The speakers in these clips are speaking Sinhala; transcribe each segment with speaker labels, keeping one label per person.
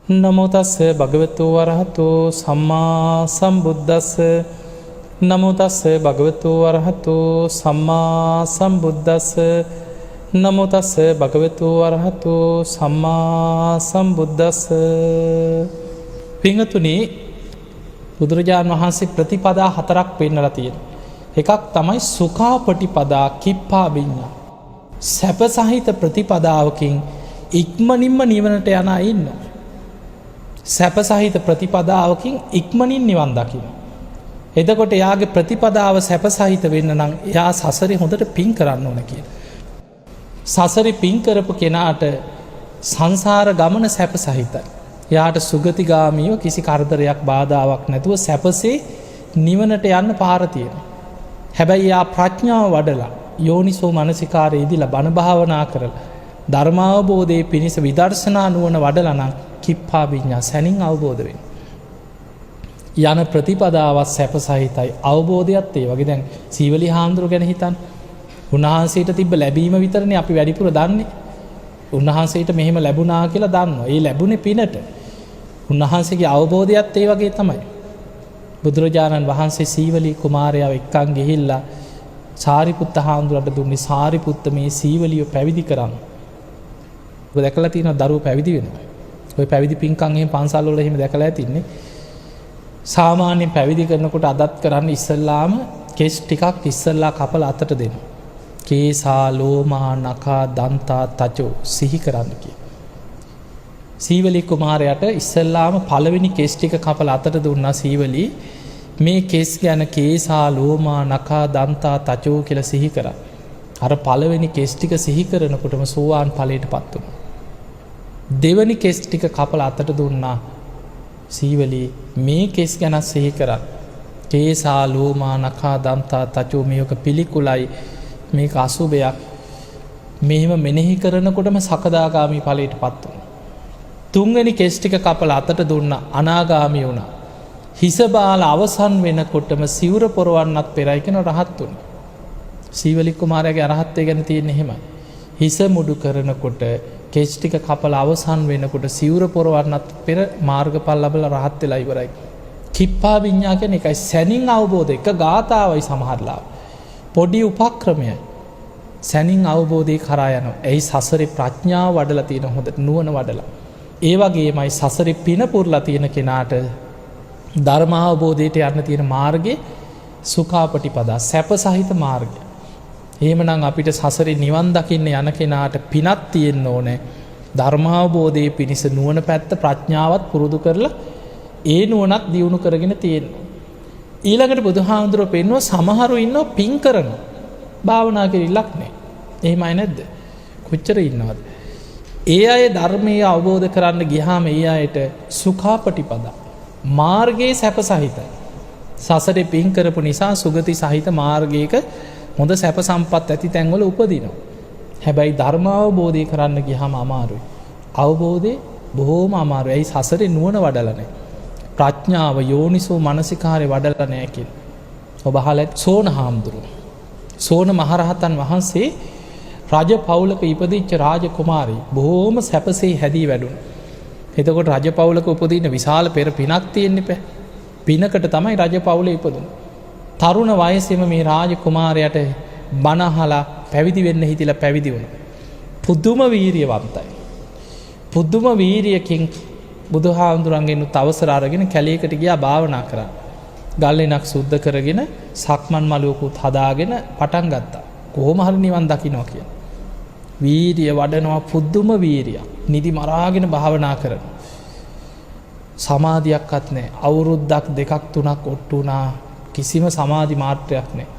Speaker 1: නමෝ තස්ස භගවතු වරහතෝ සම්මා සම්බුද්දස්ස නමෝ තස්ස භගවතු වරහතෝ සම්මා සම්බුද්දස්ස නමෝ තස්ස භගවතු වරහතෝ සම්මා සම්බුද්දස්ස. පිංගතුනි, බුදුරජාණන් වහන්සේ ප්‍රතිපදා 4ක් පෙන්නලා තියෙනවා. එකක් තමයි සුඛාපටිපදා කිප්පා විඤ්ඤා. සැප සහිත ප්‍රතිපදාවකින් ඉක්මනින්ම නිවනට යන අය ඉන්නවා. සැප සහිත ප්‍රතිපදාවකින් ඉක්මනින් නිවන් දකින්න. එතකොට එයාගේ ප්‍රතිපදාව සැප සහිත වෙන්න නම් එයා සසරේ හොඳට පින් කරන්න ඕන කියලා. සසරේ පින් කරපු කෙනාට සංසාර ගමන සැප සහිතයි. එයාට සුගතිගාමීව කිසි කරදරයක් බාධාවක් නැතුව සැපසේ නිවනට යන්න පාර තියෙනවා. හැබැයි එයා ප්‍රඥාව වඩලා යෝනිසෝ මනසිකාරයේදීලා බණ භාවනා කරලා ධර්මාවබෝධයේ පිණිස විදර්ශනා නුවණ වඩලා නම් කිප්පා විඤ්ඤා සැනින් අවබෝධ වෙන්න. යන ප්‍රතිපදාවත් සැප සහිතයි, අවබෝධයත් ඒ වගේ. දැන් සීවලි හාමුදුරුවෝ ගැන හිතන්න. උන්වහන්සේට තිබ්බ ලැබීම විතරනේ අපි වැඩිපුර දන්නේ. උන්වහන්සේට මෙහෙම ලැබුණා කියලා දන්නවා. ඒ ලැබුණේ පිනට. උන්වහන්සේගේ අවබෝධයත් ඒ වගේ තමයි. බුදුරජාණන් වහන්සේ සීවලි කුමාරයාව එක්කන් ගිහිල්ලා සාරිපුත්ත හාමුදුරන්ට දුන්නේ, සාරිපුත්ත මේ සීවලිය පැවිදි කරන්න. ඔබ දැකලා තියෙනවා දරුවෝ පැවිදි වෙනවා. ඔය පැවිදි පින්කම් එහෙම පන්සල් වල එහෙම දැකලා ඇතින්නේ. සාමාන්‍යයෙන් පැවිදි කරනකොට අදත් කරන්න ඉස්සල්ලාම කෙස් ටිකක් ඉස්සල්ලා කපලා අතට දෙනවා. කේසා ලෝමා නඛා දන්තා තචෝ සිහි කරන්න කිය. සීවලි කුමාරයාට ඉස්සල්ලාම පළවෙනි කෙස් ටික කපලා අතට දුන්නා සීවලි. මේ කෙස් ගැන කේසා ලෝමා නඛා දන්තා තචෝ කියලා සිහි කරා. අර පළවෙනි කෙස් ටික සිහි කරනකොටම සෝවාන් ඵලයටපත් වුණා. දෙවනි කෙස් ටික කපලා අතට දුන්නා සීවලි. මේ කෙස් ගැන සිහි කරා. කේසා ලෝමා නඛා දන්තා තචෝ මේක පිළිකුලයි, මේක අසුබයක්. මෙහෙම මෙනෙහි කරනකොටම සකදාගාමි ඵලයටපත් වුණා. තුන්වෙනි කෙස් ටික කපලා අතට දුන්නා, අනාගාමී වුණා. හිස බාල අවසන් වෙනකොටම සිවුර පොරවන්නත් පෙරයි කියන රහත් වුණා. සීවලි කුමාරයාගේ අරහත්ත්වය ගැන තියෙන්නේ එහෙමයි. හිස මුඩු කරනකොට කෙස් ටික කපලා අවසන් වෙනකොට සිවුර පොරවන්නත් පෙර මාර්ගඵල ලැබලා රහත් වෙලා ඉවරයි. කිප්පා විඤ්ඤා කියන්නේ ඒකයි. සැනින් අවබෝධ එක ගාතාවයි සමහරලා. පොඩි උපක්‍රමයයි. සැනින් අවබෝධය කරා යනවා. එයි සසරේ ප්‍රඥාව වඩලා තියෙන, හොඳට නුවණ වඩලා. ඒ වගේමයි සසරේ පින පුරලා තියෙන කෙනාට ධර්ම අවබෝධයට යන්න තියෙන මාර්ගයේ සුඛාපටිපදා සැප සහිත මාර්ගය. එහෙමනම් අපිට සසරේ නිවන් දකින්න යන කෙනාට පිනක් තියෙන්න ඕනේ. ධර්මාවබෝධයේ පිණිස නුවණ පැත්ත ප්‍රඥාවත් පුරුදු කරලා ඒ නුවණත් දියුණු කරගෙන තියෙන්න. ඊළඟට බුදුහාමුදුරුවෝ පෙන්වුවා සමහරු ඉන්නවා පින් කරනවා, භාවනා කිරිල්ලක් නැහැ. එහෙමයි නැද්ද? කොච්චර ඉන්නවද? ඒ අය ධර්මයේ අවබෝධ කරන්න ගියාම ඒ අයට සුඛාපටිපදා මාර්ගයේ සැප සහිතයි. සසරේ පින් කරපු නිසා සුගති සහිත මාර්ගයක හොඳ සැප සම්පත් ඇති තැන්වල උපදිනවා. හැබැයි ධර්මාවබෝධය කරන්න ගියාම අමාරුයි. අවබෝධය බොහෝම අමාරුයි. ඒ සසරේ නුවණ වඩලා නැහැ. ප්‍රඥාව යෝනිසෝ මනසිකාරය වඩලා නැහැ කියලා. ඔබ අහලා සෝන හාමුදුරුවෝ. සෝන මහරහතන් වහන්සේ රජ පවුලක ඉපදිච්ච රාජ කුමාරී, බොහෝම සැපසේ හැදී වැඩුණා. එතකොට රජ පවුලක උපදින විශාල පෙර පිනක් තියෙන්න එපා. පිනකට තමයි රජ පවුලේ ඉපදුනේ. තරුණ වයසේම මේ රාජ කුමාරයාට බණ අහලා පැවිදි වෙන්න හිතිලා පැවිදි වුණා. පුදුම වීරියවන්තයි. පුදුම වීරියකින් බුදුහාමුදුරන්ගෙන් අවසර අරගෙන කැලේකට ගියා භාවනා කරා. ගල්ලෙනක් සුද්ධ කරගෙන සක්මන් මළුවකුත් හදාගෙන පටන් ගත්තා. කොහොම හරි නිවන් දකින්නවා කියලා. වීරිය වඩනවා, පුදුම වීරියක්. නිදි මරාගෙන භාවනා කරනවා. සමාධියක්වත් නැහැ. අවුරුද්දක් දෙකක් තුනක් ඔට්ටු වුණා. කිසිම සමාධි මාත්‍රයක් නැහැ.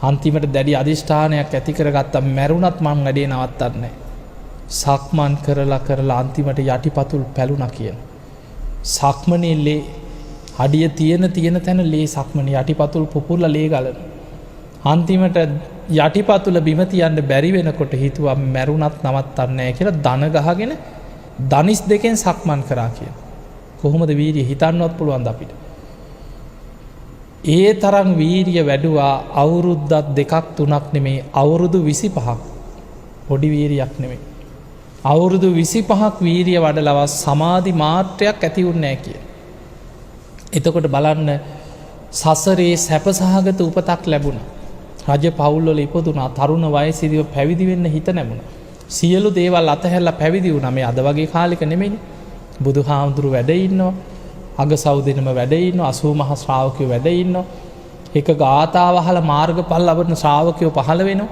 Speaker 1: අන්තිමට දැඩි අධිෂ්ඨානයක් ඇති කරගත්තා. මැරුණත් මං වැඩේ නවත්තන්නේ නැහැ. සක්මන් කරලා අන්තිමට යටිපතුල් පැලුණා කියන. සක්මනේ ලේ හඩිය තියෙන තැන ලේ සක්මනේ යටිපතුල් පුපුරලා ලේ ගලන. අන්තිමට යටිපතුල බිම තියන්න බැරි වෙනකොට හිතුවා මැරුණත් නවත්තන්නේ නැහැ කියලා දන ගහගෙන දනිස් දෙකෙන් සක්මන් කරා කියන. කොහොමද වීරිය හිතන්නවත් පුළුවන්ද අපිට? ඒ තරම් වීරිය වැඩුවා. අවුරුද්දක් දෙකක් තුනක් නෙමේ, අවුරුදු 25ක්. පොඩි වීරියක් නෙමේ. අවුරුදු 25ක් වීරිය වඩලව සමාධි මාත්‍රයක් ඇති වුණේ නැහැ කිය. එතකොට බලන්න සසරේ සැපසහගත උපතක් ලැබුණා. රජ පවුල්වල ඉපදුනා. තරුණ වයසේදී පැවිදි වෙන්න හිත නැමුණා. සියලු දේවල් අතහැරලා පැවිදි වුණා. මේ අද වගේ කාලෙක නෙමෙයිනේ. බුදුහාමුදුරු වැඩ ඉන්නවා. අගසවුදෙනම වැඩ ඉන්නවා. 80 මහා ශ්‍රාවකයෝ වැඩ ඉන්නවා. එක ගාථාව අහලා මාර්ගඵල ලබන ශ්‍රාවකයෝ පහළ වෙනවා.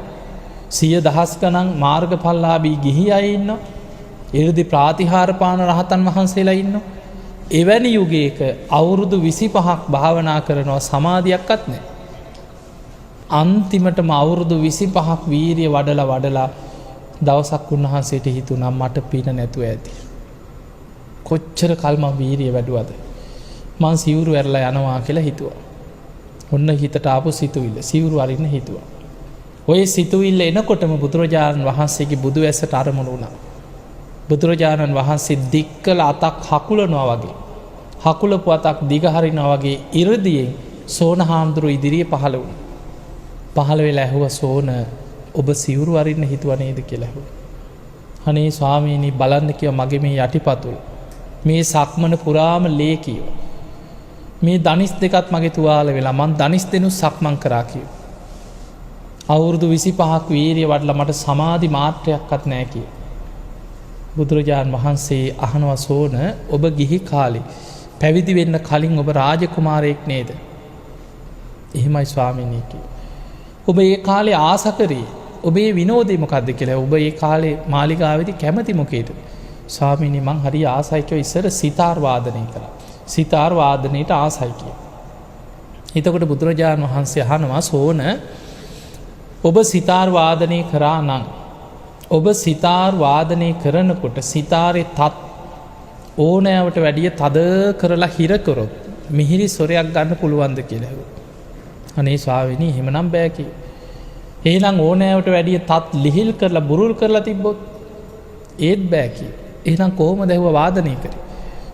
Speaker 1: 100,000 ගණන් මාර්ගඵලලාභී ගිහි අය ඉන්නවා. ඉර්ධි ප්‍රාතිහාර පාන රහතන් වහන්සේලා ඉන්නවා. එවැනි යුගයක අවුරුදු 25ක් භාවනා කරනවා සමාධියක්වත් නැහැ. අන්තිමටම අවුරුදු 25ක් වීරිය වඩලා දවසක් උන්වහන්සේට හිතුණා මට පින නැතුව ඇති. කොච්චර කල් මම වීරිය වැඩුවද? මං සිවුරු ඇරලා යනවා කියලා හිතුවා. ඔන්න හිතට ආපු සිතුවිල්ල සිවුරු අරින්න හිතුවා. ඔය සිතුවිල්ල එනකොටම බුදුරජාණන් වහන්සේගේ බුදු ඇසට අරමුණු වුණා. බුදුරජාණන් වහන්සේ දික්කල අතක් හකුලනවා වගේ හකුලපු අතක් දිග හරිනවා වගේ ඉරදියෙන් සෝන හාමුදුරුවෝ ඉදිරියේ පහළ වුණා. පහළ වෙලා ඇහුවා සෝන ඔබ සිවුරු අරින්න හිතුව නේද කියලා ඇහුවා. අනේ ස්වාමීනි බලන්න කිව්වා මගේ මේ යටිපතුල් මේ සක්මන පුරාම ලේ කිව්වා. මේ දනිස් දෙකත් මගේ තුවාල වෙලා මං දනිස් දෙනු සක්මන් කරා කිව්වා. අවුරුදු 25ක් වීරිය වඩලා මට සමාධි මාත්‍රයක්වත් නැහැ කිව්වා. බුදුරජාණන් වහන්සේ අහනවා සෝන ඔබ ගිහි කාලේ පැවිදි වෙන්න කලින් ඔබ රාජකුමාරයෙක් නේද? එහෙමයි ස්වාමීනි කිව්වා. ඔබ ඒ කාලේ ආස කරේ ඔබේ විනෝදේ මොකද්ද කියලා. ඔබ ඒ කාලේ මාලිගාවේදී කැමති මොකේද? ස්වාමීනි මං හරි ආසයි කිව්වා ඉස්සර සිතාර් වාදනය කරා. සිතාර් වාදනයට ආසයි කිව්වා. එතකොට බුදුරජාණන් වහන්සේ අහනවා සෝන ඔබ සිතාර් වාදනය කරා නම් ඔබ සිතාර් වාදනය කරනකොට සිතාරේ තත් ඕනෑවට වැඩිය තද කරලා හිර කරොත් මිහිරි සොරයක් ගන්න පුළුවන්ද කියලා ඇහුවා. අනේ ස්වාමීනි එහෙමනම් බෑ කිව්වා. එහෙනම් ඕනෑවට වැඩිය තත් ලිහිල් කරලා බුරුල් කරලා තිබ්බොත් ඒත් බෑ කිව්වා. එහෙනම් කොහොමද ඇහුවා වාදනය කරේ?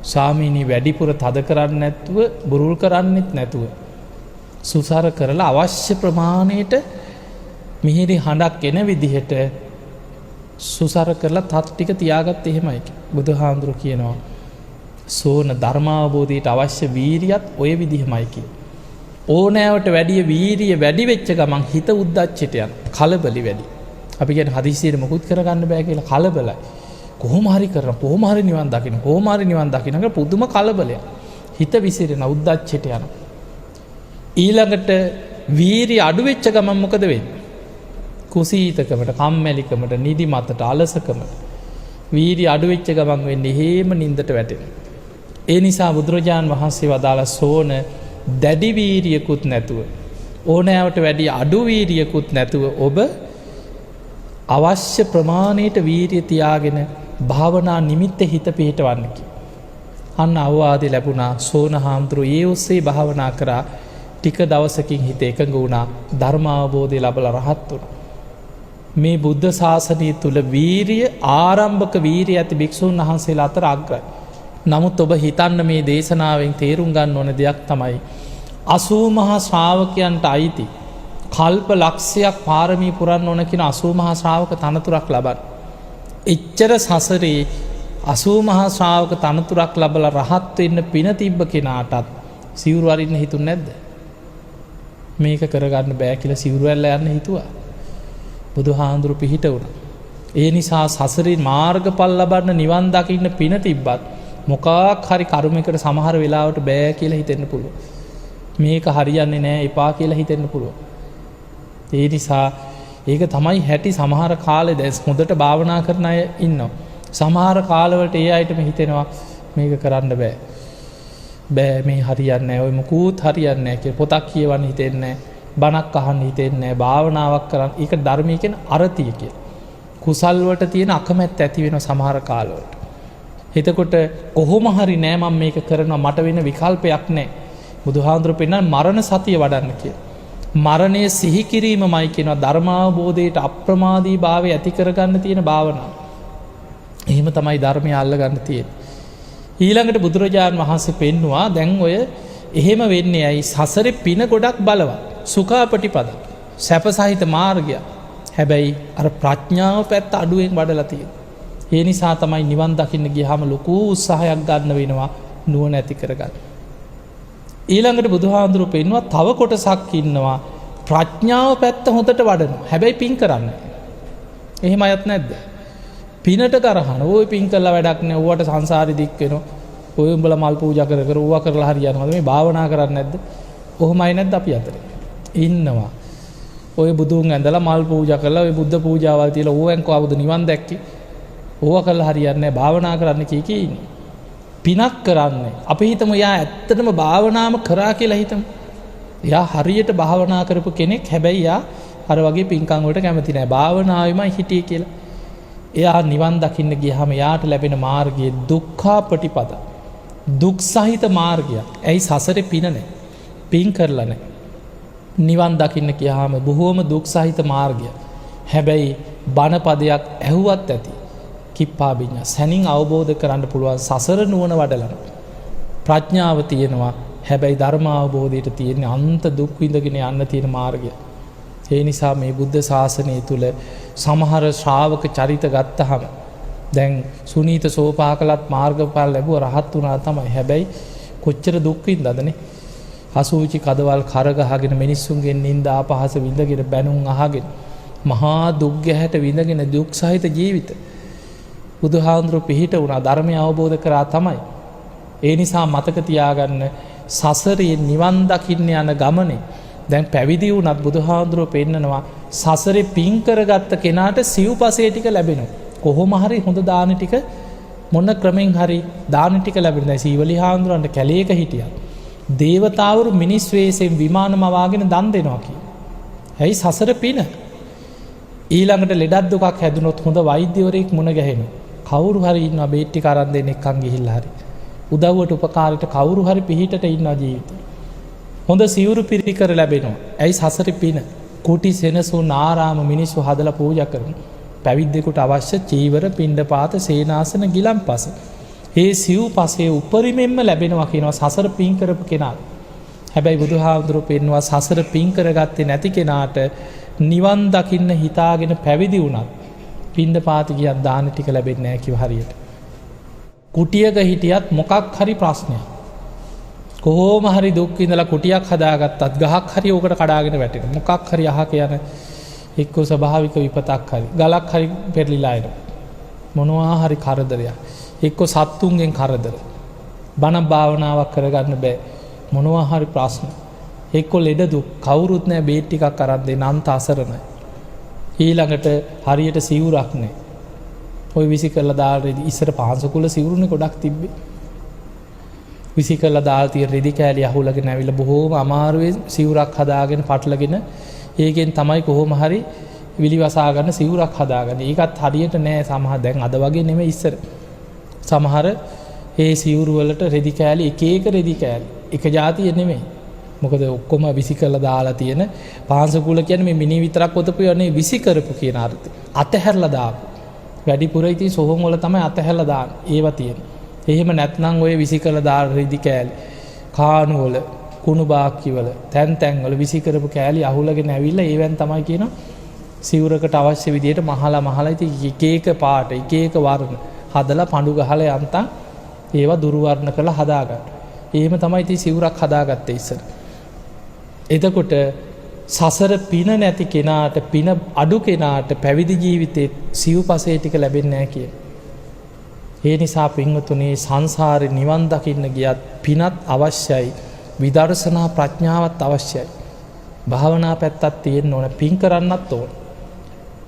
Speaker 1: ස්වාමීනි වැඩිපුර තද කරන්නේ නැතුව බුරුල් කරන්නෙත් නැතුව සුසර කරලා අවශ්‍ය ප්‍රමාණයට මිහිරි හඬක් එන විදිහට සුසර කරලා තත් ටික තියාගත් එහෙමයි. බුදුහාමුදුරු කියනවා සෝන ධර්මාවබෝධයට අවශ්‍ය වීරියත් ඔය විදිහමයි කිය. ඕනෑවට වැඩිය වීරිය වැඩි වෙච්ච ගමන් හිත උද්දච්චයට යන කලබලි වැඩි. අපි කියන හදිසියට මොකුත් කරගන්න බෑ කියලා කලබලයි. කොහොම හරි කරන කොහොම හරි නිවන් දකින්න කොහොම හරි නිවන් දකින්න කියලා පුදුම කලබලයක්. හිත විසිරෙන උද්දච්චයට යන. ඊළඟට වීරිය අඩු වෙච්ච ගමන් මොකද වෙන්නේ? කුසීතකමට කම්මැලිකමට නිදිමතට අලසකමට වීරිය අඩු වෙච්ච ගමන් වෙන්නේ හේම නින්දට වැටෙනවා. ඒ නිසා බුදුරජාණන් වහන්සේ වදාළ සෝන දැඩි වීරියකුත් නැතුව ඕනෑවට වැඩි අඩු වීරියකුත් නැතුව ඔබ අවශ්‍ය ප්‍රමාණයට වීරිය තියාගෙන භාවනා නිමිත්ත හිත පිහිටවන්න කිව්වා. අන්න අවවාදේ ලැබුණා. සෝන හාමුදුරුවෝ ඒ ඔස්සේ භාවනා කරා. ටික දවසකින් හිත එකඟ වුණා. ධර්මාවබෝධය ලැබලා රහත් වුණා. මේ බුද්ධ ශාසනය තුල වීරිය ආරම්භක වීරිය ඇති භික්ෂුන් වහන්සේලා අතර අග්‍රයි. නමුත් ඔබ හිතන්න මේ දේශනාවෙන් තේරුම් ගන්න ඕන දෙයක් තමයි 80 මහා ශ්‍රාවකයන්ට අයිති කල්ප ලක්ෂයක් පාරමී පුරන්න ඕන කියන 80 මහා ශ්‍රාවක තනතුරක් ලබන්න. එච්චර සසරේ 80 මහා ශ්‍රාවක තනතුරක් ලබලා රහත් වෙන්න පින තිබ්බ කෙනාටත් සිවුරු අරින්න හිතුන්නේ නැද්ද? මේක කරගන්න බෑ කියලා සිවුරු ඇල්ල යන්න හිතුවා. බුදුහාඳුරු පිහිට වුණා. ඒ නිසා සසරින් මාර්ගඵල ලබන්න නිවන් දකින්න පින තිබ්බත් මොකක් හරි කර්මයකට සමහර වෙලාවට බෑ කියලා හිතෙන්න පුළුවන්. මේක හරියන්නේ නෑ එපා කියලා හිතෙන්න පුළුවන්. ඒ නිසා ඒක තමයි හැටි. සමහර කාලේ දැන් හොඳට භාවනා කරන අය ඉන්නවා. සමහර කාලවලට ඒ අයටම හිතෙනවා මේක කරන්න බෑ. බෑ මේ හරියන්නේ නෑ. ඔය මුකුත් හරියන්නේ නෑ කියලා පොතක් කියවන්න හිතෙන්නේ නෑ. බණක් අහන්න හිතෙන්නේ නෑ. භාවනාවක් කරන්න. ඒක ධර්මයේ කියන අරතිය කියලා. කුසල් වලට තියෙන අකමැත්ත ඇති වෙන සමහර කාලවලට. එතකොට කොහොම හරි නෑ මම මේක කරනවා මට වෙන විකල්පයක් නෑ. බුදුහාඳුරු පෙන්නන මරණ සතිය වඩන්න කියලා. මරණය සිහි කිරීමමයි කියනවා ධර්මාවබෝධයට අප්‍රමාදී භාවය ඇති කරගන්න තියෙන භාවනාව. එහෙම තමයි ධර්මය අල්ලගන්න තියෙන්නේ. ඊළඟට බුදුරජාණන් වහන්සේ පෙන්නවා දැන් ඔය එහෙම වෙන්නේ ඇයි? සසරේ පින ගොඩක් බලවත්. සුඛාපටිපද සැප සහිත මාර්ගය. හැබැයි අර ප්‍රඥාව පැත්ත අඩුවෙන් වඩලා තියෙනවා. ඒ නිසා තමයි නිවන් දකින්න ගියාම ලොකු උත්සාහයක් ගන්න වෙනවා නුවණ ඇති කරගන්න. ඊළඟට බුදුහාඳුරු පෙන්නවා තව කොටසක් ඉන්නවා ප්‍රඥාව පැත්ත හොඳට වඩනවා. හැබැයි පින් කරන්න. එහෙම අයත් නැද්ද? පිනට කරහන ඔය පින් කරලා වැඩක් නෑ. ඌවට සංසාරෙ දික් වෙනවා. ඔය උඹලා මල් පූජා කර කර ඌවා කරලා හරියනවද? මේ භාවනා කරන්නේ නැද්ද? ඔහොමයි නැද්ද අපි අතරේ? ඉන්නවා. ඔය බුදුන් ඇඳලා මල් පූජා කරලා ඔය බුද්ධ පූජාවල් තියලා ඕවෙන් කොහොමද නිවන් දැක්කේ? ඕවා කරලා හරියන්නේ නැහැ. භාවනා කරන්න කී ඉන්නේ. පිනක් කරන්නේ. අපි හිතමු යා ඇත්තටම භාවනාම කරා කියලා හිතමු. යා හරියට භාවනා කරපු කෙනෙක්. හැබැයි යා අර වගේ පින්කම් වලට කැමති නැහැ. භාවනාවෙමයි හිටියේ කියලා. එයා නිවන් දකින්න ගියාම යාට ලැබෙන මාර්ගය දුක්ඛාපටිපද. දුක් සහිත මාර්ගයක්. ඇයි සසරේ පින නැහැ. පින් කරලා නැහැ. නිවන් දකින්න ගියාම බොහෝම දුක් සහිත මාර්ගය. හැබැයි බණ පදයක් ඇහුවත් ඇති. කිප්පා විඤ්ඤා සැනින් අවබෝධ කරන්න පුළුවන් සසර නුවණ වඩලන ප්‍රඥාව තියෙනවා. හැබැයි ධර්ම අවබෝධයට තියෙන අන්ත දුක් විඳගෙන යන්න තියෙන මාර්ගය. ඒ නිසා මේ බුද්ධ ශාසනය තුල සමහර ශ්‍රාවක චරිත ගත්තහම දැන් සුනීත සෝපාකලත් මාර්ගඵල ලැබුව රහත් වුණා තමයි. හැබැයි කොච්චර දුක් විඳලාදනේ. අසුචි කදවල් කරගහගෙන මිනිස්සුන්ගෙන් නිନ୍ଦා අපහාස විඳගෙන බැනුම් අහගෙන මහා දුක් ගැහැට විඳගෙන දුක් සහිත ජීවිත බුදුහාඳුරු පිහිට වුණා. ධර්මය අවබෝධ කරා තමයි. ඒ නිසා මතක තියාගන්න සසරේ නිවන් දකින්න යන ගමනේ දැන් පැවිදි වුණත් බුදුහාඳුරු පෙන්නනවා සසරේ පින් කරගත්ත කෙනාට සිව්පසේ ටික ලැබෙනවා. කොහොම හරි හොඳ දාන ටික මොන ක්‍රමෙන් හරි දාන ටික ලැබෙනවා. දැන් සීවලි හාඳුරන්ට කැලේක හිටියා. දේවතාවරු මිනිස් වෙස්යෙන් විමානම වාගෙන දන් දෙනවා කියලා. ඇයි සසර පින. ඊළඟට ලෙඩක් දුකක් හැදුනොත් හොඳ වෛද්‍යවරයෙක් මුණ ගැහෙනවා. කවුරු හරි ඉන්නවා බේත් ටික අරන් දෙන්න එක්කන් ගිහිල්ලා හරි. උදව්වට උපකාරයට කවුරු හරි පිහිටට ඉන්නවා ජීවිතේ. හොඳ සිවුරු පිරිකර ලැබෙනවා. ඇයි සසර පින. කුටි සෙනසුන් ආරාම මිනිස්සු හදලා පූජා කරනවා. පැවිද්දෙකුට අවශ්‍ය චීවර පිණ්ඩපාත සේනාසන ගිලන්පස. ඒ සිව්පසේ උපරිමෙන්ම ලැබෙනවා කියනවා සසර පින් කරපු කෙනාට. හැබැයි බුදුහාමුදුරුවෝ පෙන්වනවා සසර පින් කරගත්තේ නැති කෙනාට නිවන් දකින්න හිතාගෙන පැවිදි වුණත් පිණ්ඩපාත ගියත් දාන ටික ලැබෙන්නේ නැහැ කිව්ව හරියට. කුටියක හිටියත් මොකක් හරි ප්‍රශ්නයක්. කොහොම හරි දුක් විඳලා කුටියක් හදාගත්තත් ගහක් හරි ඕකට කඩාගෙන වැටෙනවා. මොකක් හරි අහක යන එක්ක ස්වභාවික විපතක් හරි ගලක් හරි පෙරලිලා එනවා. මොනවා හරි කරදරයක්. එක්ක සත්තුන්ගෙන් කරදර. බණ භාවනාවක් කරගන්න බෑ. මොනවා හරි ප්‍රශ්න. එක්ක ලෙඩ දුක් කවුරුත් නැහැ බේත් ටිකක් අරන් දෙන්න අන්ත අසරණයි. ඊළඟට හරියට සිවුරක් නැහැ. ඔය විසි කරලා දාලා ඉස්සර පාංශකුල සිවුරුනේ ගොඩක් තිබ්බේ. විසි කරලා දාලා තියෙන රෙදි කෑලි අහුලගෙන ඇවිල්ලා බොහෝම අමාරුවේ සිවුරක් හදාගෙන පටලගෙන ඒකෙන් තමයි කොහොම හරි විලිවසා ගන්න සිවුරක් හදාගන්න. ඒකත් හරියට නෑ සමහර දැන් අද වගේ නෙමෙයි ඉස්සර. සමහර ඒ සිවුරු වලට රෙදි කෑලි එක එක රෙදි කෑලි එක જાතිය නෙමෙයි. මොකද ඔක්කොම විසි කරලා දාලා තියෙන පාංශකුල කියන්නේ මේ මිනි විතරක් ඔතපු යන්නේ විසි කරපු කියන අර්ථය. අතහැරලා දාපු. වැඩිපුර ඉතින් සොහොන් වල තමයි අතහැරලා දාන්නේ. ඒවා තියෙන. එහෙම නැත්නම් ඔය විසි කරලා දාලා රෙදි කෑලි කාණු වල කුණු බාක්කි වල තැන් තැන් වල විසි කරපු කෑලි අහුලගෙන ඇවිල්ලා ඒවෙන් තමයි කියනවා සිවුරකට අවශ්‍ය විදියට මහලා ඉතින් එක එක පාට එක එක වර්ණ හදලා පඳු ගහලා යන්තම් ඒවා දුර්වර්ණ කරලා හදාගන්න. එහෙම තමයි ඉතින් සිවුරක් හදාගත්තේ ඉස්සර. එතකොට සසර පින නැති කෙනාට පින අඩු කෙනාට පැවිදි ජීවිතේ සිව්පසේ ටික ලැබෙන්නේ නැහැ කියන. ඒ නිසා පින්වතුනි සංසාරේ නිවන් දකින්න ගියත් පිනත් අවශ්‍යයි. විදර්ශනා ප්‍රඥාවත් අවශ්‍යයි. භාවනා පැත්තක් තියෙන්න ඕන. පින් කරන්නත් ඕන.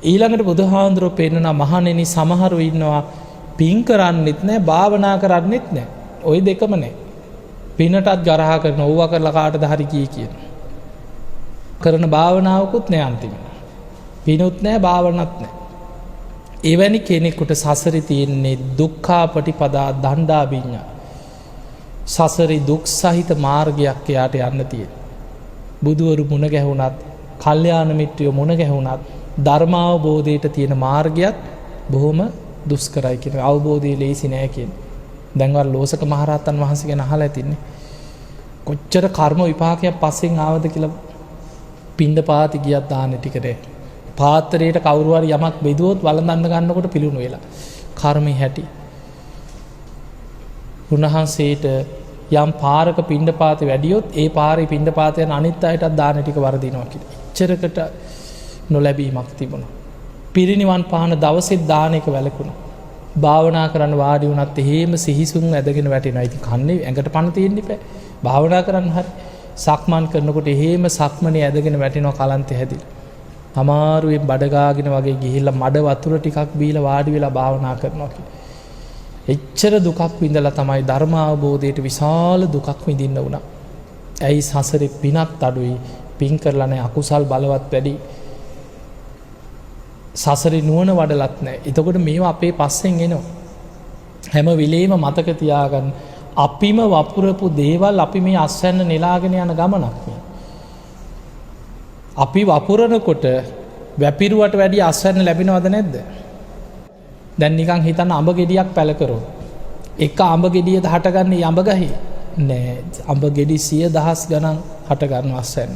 Speaker 1: ඊළඟට බුදුහාඳුරෝ පෙන්නන මහණෙනි සමහරු ඉන්නවා පින් කරන්නෙත් නැහැ භාවනා කරන්නෙත් නැහැ. ওই දෙකම නැහැ. පිනටත් ගරහා කරන ඕවා කරලා කාටද හරි කියන. කරන භාවනාවකුත් නැහැ අන්තිමට. පිනුත් නැහැ භාවනත් නැහැ. එවැනි කෙනෙකුට සසරේ තියෙන්නේ දුක්ඛාපටිපදා දණ්ඩා විඤ්ඤා. සසරේ දුක් සහිත මාර්ගයක් එයාට යන්න තියෙන. බුදුවරු මුණ ගැහුණත්, කල්යාණ මිත්‍රයෝ මුණ ගැහුණත් ධර්මාවබෝධයට තියෙන මාර්ගයත් බොහොම දුෂ්කරයි කියන අවබෝධය ලේසි නෑ කියන. දැන් වර ලෝසක මහරහතන් වහන්සේ ගැන අහලා ඇතින්නේ. කොච්චර කර්ම විපාකයක් පස්සෙන් ආවද කියලා පින්ඩපාති ගියත් දාන ටිකට පාත්‍රයට කවුරු හරි යමක් බෙදුවොත් වළඳන්න ගන්නකොට පිළුණු වෙලා. කර්මය හැටි. උන්වහන්සේට යම් පාරක පිණ්ඩපාත වැඩියොත් ඒ පාරේ පිණ්ඩපාතයන් අනිත් අයටත් දාන ටික වර්ධිනවා කියලා. එච්චරකට නොලැබීමක් තිබුණා. පිරිනිවන් පාන දවසෙත් දාන එක වැළකුණා. භාවනා කරන්න වාඩි වුණත් එහෙම සිහිසුන් ඇදගෙන වැටෙනවා. ඉතින් කන්නේ ඇඟට පණ තියෙන්න ඉපෑ. භාවනා කරන්න හරි. සක්මන් කරනකොට එහෙම සක්මනේ ඇදගෙන වැටෙනවා කලන්තේ හැදිලා. අමාරුවෙන් බඩගාගෙන වගේ ගිහිල්ලා මඩ වතුර ටිකක් බීලා වාඩි වෙලා භාවනා කරනවා කියලා. එච්චර දුකක් විඳලා තමයි ධර්ම අවබෝධයට විශාල දුකක් විඳින්න වුණා. ඇයි සසරේ පිනත් අඩුයි, පින් කරලා නැහැ, අකුසල් බලවත් වැඩි. සසරේ නුවණ වඩලත් නැහැ. එතකොට මේවා අපේ පස්සෙන් එනවා. හැම වෙලේම මතක තියාගන්න අපිම වපුරපු දේවල් අපි මේ අස්වැන්න නෙලාගෙන යන ගමනක් මේ. අපි වපුරනකොට වැපිරුවට වැඩි අස්වැන්න ලැබෙනවද නැද්ද? දැන් නිකන් හිතන්න අඹ ගෙඩියක් පැල කරොත් එක අඹ ගෙඩියද හටගන්නේ අඹ ගහේ නෑ. අඹ ගෙඩි 100,000 ගණන් හට ගන්නවා අස්වැන්න.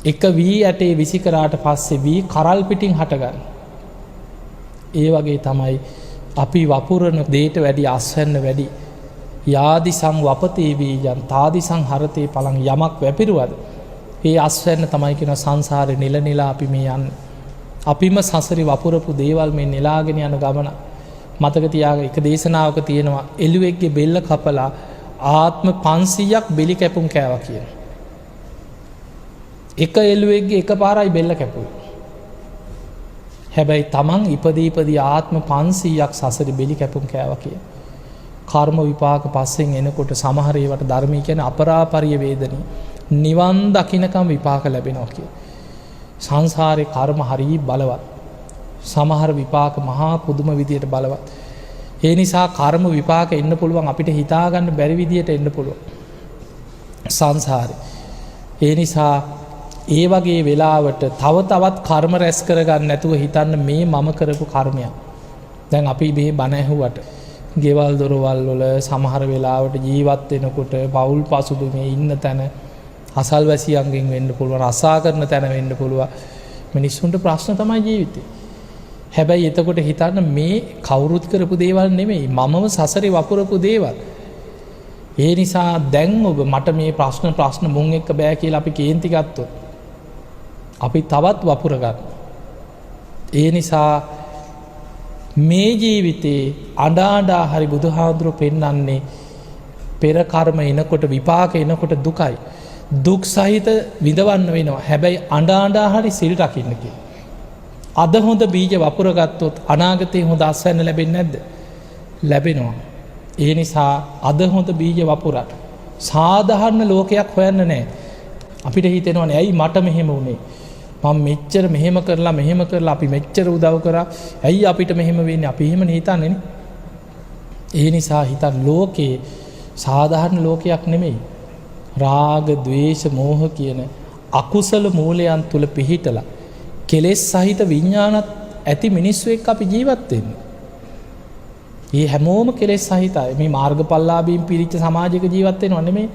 Speaker 1: එක වී ඇටේ විසි කරාට පස්සේ වී කරල් පිටින් හටගන්න. ඒ වගේ තමයි අපි වපුරන දේට වැඩි අස්වැන්න වැඩි. යාදිසං වපතේ වීයන් තාදිසං හරතේ පලං යමක් වැපිරුවද ඒ අස්වැන්න තමයි කියන සංසාරේ නිල නිලා අපි මේ යන්නේ. අපිම සසරි වපුරපු දේවල් මේ නෙලාගෙන යන ගමන. මතක තියාගන්න එක දේශනාවක තියෙනවා එළුවෙක්ගේ බෙල්ල කපලා ආත්ම 500ක් බෙලි කැපුම් කෑවා කියන. එක එළුවෙක්ගේ එක පාරයි බෙල්ල කැපුවේ. හැබැයි තමන් ඉපදී ආත්ම 500ක් සසරි බෙලි කැපුම් කෑවා කිය. කර්ම විපාක පස්සෙන් එනකොට සමහර ඒවට ධර්මී කියන අපරාපරිය වේදනී නිවන් දකින්නකම් විපාක ලැබෙනවා කිය. සංසාරේ කර්ම හරි බලවත්. සමහර විපාක මහා පුදුම විදියට බලවත්. ඒ නිසා කර්ම විපාක එන්න පුළුවන් අපිට හිතාගන්න බැරි විදියට එන්න පුළුවන් සංසාරේ. ඒ නිසා ඒ වගේ වෙලාවට තව තවත් කර්ම රැස් කරගන්න නැතුව හිතන්න මේ මම කරපු කර්මයක්. දැන් අපි මේ බණ ඇහුවට ගෙවල් දොරවල් වල සමහර වෙලාවට ජීවත් වෙනකොට පවුල් පසුබිමේ ඉන්න තැන අසල්වැසියන්ගෙන් වෙන්න පුළුවන්, අසා කරන තැන වෙන්න පුළුවන්. මිනිස්සුන්ට ප්‍රශ්න තමයි ජීවිතේ. හැබැයි එතකොට හිතන්න මේ කවුරුත් කරපු දේවල් නෙමෙයි, මමම සසරේ වපුරපු දේවල්. ඒ නිසා දැන් ඔබ මට මේ ප්‍රශ්න මුන් එක්ක බෑ කියලා අපි කේන්ති ගත්තොත් අපි තවත් වපුර ගන්න. ඒ නිසා මේ ජීවිතේ අඩාඩා හරි බුදුහාඳුරෝ පෙන්වන්නේ පෙර කර්ම එනකොට විපාක එනකොට දුකයි. දුක් සහිත විඳවන්න වෙනවා. හැබැයි අඩාඩා හරි සිල් රකින්න කියලා. අද හොඳ බීජ වපුර ගත්තොත් අනාගතේ හොඳ අස්වැන්න ලැබෙන්නේ නැද්ද? ලැබෙනවා. ඒ නිසා අද හොඳ බීජ වපුරට සාධාරණ ලෝකයක් හොයන්න නැහැ. අපිට හිතෙනවනේ ඇයි මට මෙහෙම වුනේ? මම මෙච්චර මෙහෙම කරලා අපි මෙච්චර උදව් කරා. ඇයි අපිට මෙහෙම වෙන්නේ? අපි එහෙම හිතන්නේ නේ. ඒ නිසා හිතන් ලෝකේ සාධාරණ ලෝකයක් නෙමෙයි. රාග, ద్వේෂ, මෝහ කියන අකුසල මූලයන් තුල පිහිටලා කෙලෙස් සහිත විඥානත් ඇති මිනිස්සු එක්ක අපි ජීවත් වෙන්නේ. මේ හැමෝම කෙලෙස් සහිතයි. මේ මාර්ගඵලලාභීන් පිරිච්ච සමාජයක ජීවත් වෙනව නෙමෙයි.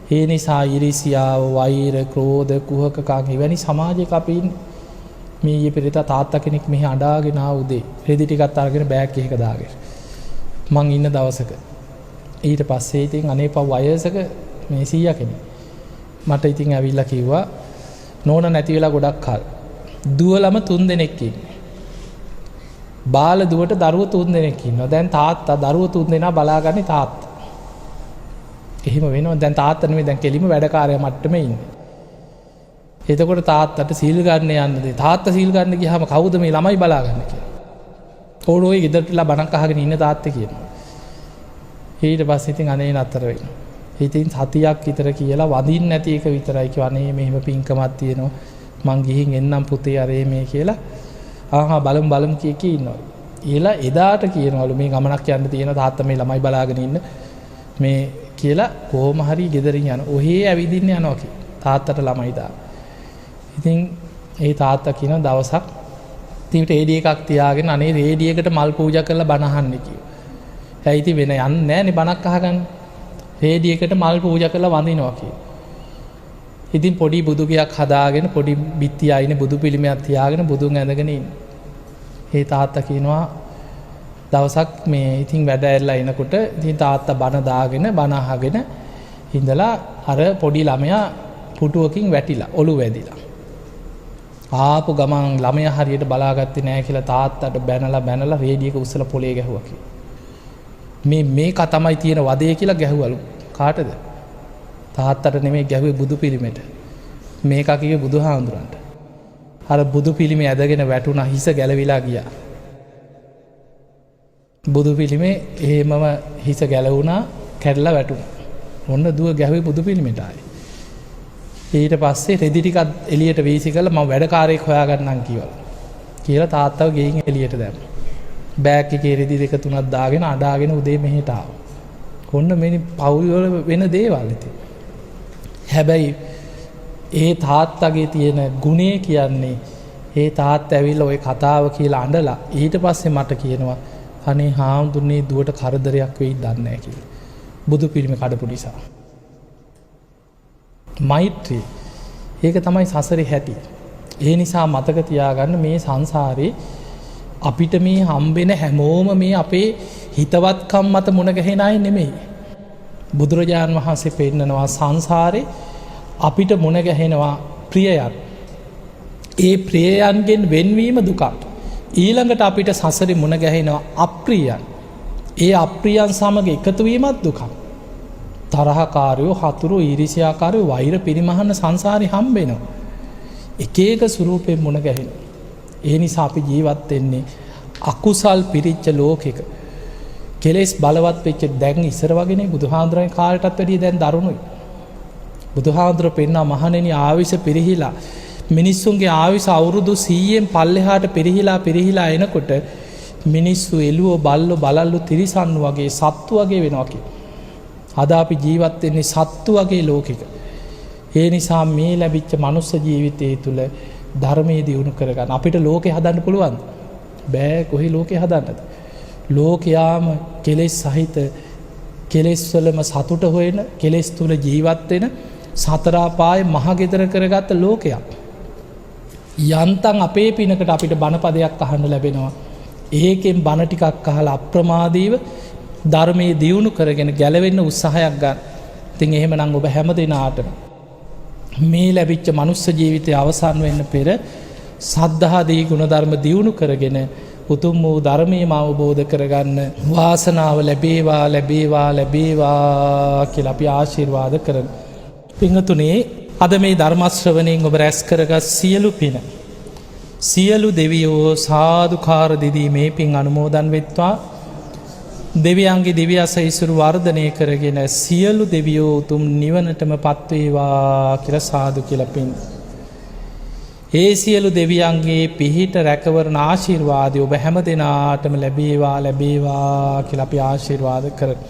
Speaker 1: ඒ නිසා ඊර්ෂ්‍යාව, වෛර, ක්‍රෝධ, කුහකකම් එවැනි සමාජයක අපි මේ ඊයේ පෙරේත තාත්තා කෙනෙක් මෙහි අඬාගෙන ආ උදේ රෙදි ටිකක් අරගෙන බෑග් එකක දාගෙන මං ඉන්න දවසක ඊට පස්සේ ඉතින් අනේපා වයසක මේ සීයා කෙනෙක් මට ඉතින් ඇවිල්ලා කිව්වා නෝන නැති වෙලා ගොඩක් කල් දුවලම 3 දෙනෙක් ඉන්නේ. බාල දුවට දරුවෝ 3 දෙනෙක් ඉන්නවා. දැන් තාත්තා දරුවෝ 3 දෙනා බලාගන්නේ තාත්තා. එහෙම වෙනවා. දැන් තාත්තා නෙමෙයි දැන් කෙලිම වැඩකාරයා මට්ටමේ ඉන්නේ. එතකොට තාත්තට සීල් ගන්න යන්නද? තාත්තා සීල් ගන්න ගියාම කවුද මේ ළමයි බලාගන්නේ කියලා. ඕනෝයි ගෙදරටලා බණක් අහගෙන ඉන්න තාත්තේ කියනවා. ඊට පස්සේ ඉතින් අනේ නතර වෙනවා. ඉතින් සතියක් විතර කියලා වදින්න නැති එක විතරයි කිව්වා. අනේ මෙහෙම පිංකමක් තියෙනවා. මං ගිහින් එන්නම් පුතේ අරේ මේ කියලා. ආහා බලමු කී ඉන්නවා. ඊළා එදාට කියනවලු මේ ගමනක් යන්න තියෙන තාත්තා මේ ළමයි බලාගෙන ඉන්න මේ කියලා කොහොම හරි ගෙදරින් යන. ඔහේ ඇවිදින්න යනවා කි. තාත්තට ළමයි දා. ඉතින් ඒ තාත්තා කියන දවසක් ඉතින් රේඩිය එකක් තියාගෙන අනේ රේඩියකට මල් පූජා කරලා බණ අහන්න කිව්වා. ඇයි ඉතින් වෙන යන්නේ නැහනේ බණක් අහගන්න. රේඩියකට මල් පූජා කරලා වඳිනවා කිව්වා. ඉතින් පොඩි බුදු ගයක් හදාගෙන පොඩි බිත්තිය අයිනේ බුදු පිළිමයක් තියාගෙන බුදුන් ඇඳගෙන ඉන්න. ඒ තාත්තා කියනවා දවසක් මේ ඉතින් වැඩ ඇරලා එනකොට ඉතින් තාත්තා බණ දාගෙන බණ අහගෙන ඉඳලා අර පොඩි ළමයා පුටුවකින් වැටිලා ඔලුව වැදිලා. ආපු ගමන් ළමයා හරියට බලාගත්තේ නැහැ කියලා තාත්තට බැනලා රේඩියක උස්සලා පොලේ ගැහුවා කියලා. මේක තමයි තියෙන වදේ කියලා ගැහුවලු. කාටද? තාත්තට නෙමෙයි ගැහුවේ බුදු පිළිමෙට. මේක කිව්වේ බුදුහාඳුරන්ට. අර බුදු පිළිමේ ඇදගෙන වැටුණා හිස ගැලවිලා ගියා. බුදු පිළිමේ එහෙමම හිස ගැලවුණා කැඩලා වැටුණා. ඔන්න දුව ගැහුවේ බුදු පිළිමෙට ආයේ. ඊට පස්සේ රෙදි ටිකක් එළියට වීසි කළා මම වැඩකාරයෙක් හොයාගන්නම් කියලා තාත්තව ගෙයින් එළියට දැම්මා. බෑග් එකේ රෙදි දෙක තුනක් දාගෙන අඬාගෙන උදේ මෙහෙට ආවා. ඔන්න මේ පවුල් වල වෙන දේවල් ඉතින්. හැබැයි ඒ තාත්තගේ තියෙන ගුණය කියන්නේ ඒ තාත්තා ඇවිල්ලා ওই කතාව කියලා අඬලා ඊට පස්සේ මට කියනවා අනේ හාමුදුරනේ දුවට කරදරයක් වෙයි දන්නේ නැහැ කියලා. බුදු පිළිම කඩපු නිසා. මෛත්‍රී ඒක තමයි සසරේ හැටි. ඒ නිසා මතක තියාගන්න මේ සංසාරේ අපිට මේ හම්බෙන හැමෝම මේ අපේ හිතවත්කම් මත මුණ ගැහෙන අය නෙමෙයි. බුදුරජාණන් වහන්සේ පෙන්නනවා සංසාරේ අපිට මුණ ගැහෙනවා ප්‍රියයන්. ඒ ප්‍රියයන්ගෙන් වෙන්වීම දුකක්. ඊළඟට අපිට සසරේ මුණ ගැහෙනවා අප්‍රියයන්. ඒ අප්‍රියයන් සමග එකතු වීමත් දුකක්. තරහකාරයෝ හතුරු ඊරිසියාකාරයෝ වෛර පිරිමහන සංසාරේ හම්බෙනවා. එක එක ස්වරූපයෙන් මුණ ගැහෙනවා. ඒ නිසා අපි ජීවත් වෙන්නේ අකුසල් පිරිච්ච ලෝකෙක. කෙලෙස් බලවත් වෙච්ච දැන් ඉස්සර වගේනේ බුදුහාඳුරන්ගේ කාලයටත් වැඩිය දැන් දරුණුයි. බුදුහාඳුර පෙන්නා මහණෙනි ආවිස පිරිහිලා මිනිස්සුන්ගේ ආවිස අවුරුදු 100න් පල්ලෙහාට පිරිහිලා එනකොට මිනිස්සු එළුව බල්ලෝ බලල්ලු තිරිසන් වගේ සත්තු වගේ වෙනවා කියලා. අද අපි ජීවත් වෙන්නේ සත්තු වගේ ලෝකෙක. ඒ නිසා මේ ලැබිච්ච මනුස්ස ජීවිතය තුළ ධර්මයේ දියුණු කරගන්න අපිට ලෝකේ හදන්න පුළුවන්. බෑ කොහේ ලෝකේ හදන්නද? ලෝකයාම කෙලෙස් සහිත කෙලෙස් වලම සතුට හොයන කෙලෙස් තුල ජීවත් වෙන සතර අපායේ මහගෙදර කරගත්ත ලෝකයක්. යන්තම් අපේ පිනකට අපිට බණපදයක් අහන්න ලැබෙනවා. ඒකෙන් බණ ටිකක් අහලා අප්‍රමාදීව ධර්මයේ දියුණු කරගෙන ගැලවෙන්න උත්සාහයක් ගන්න. ඉතින් එහෙමනම් ඔබ හැම දිනාටම මේ ලැබිච්ච මනුස්ස ජීවිතය අවසන් වෙන්න පෙර සද්ධාදී ගුණධර්ම දියුණු කරගෙන උතුම් වූ ධර්මයේම අවබෝධ කරගන්න වාසනාව ලැබේවා කියලා අපි ආශිර්වාද කරමු. පින්වතුනේ අද මේ ධර්ම ශ්‍රවණයෙන් ඔබ රැස් කරගත් සියලු පින සියලු දෙවියෝ සාදුකාර දෙදී මේ පින් අනුමෝදන් වෙත්වා. දෙවියන්ගේ දිව්‍ය අසීසුරු වර්ධනය කරගෙන සියලු දෙවියෝ උතුම් නිවනටම පත්වේවා කියලා සාදු කියලා පින්. ඒ සියලු දෙවියන්ගේ පිහිට රැකවරණ ආශිර්වාදය ඔබ හැම දෙනාටම ලැබේවා කියලා අපි ආශිර්වාද කරමු.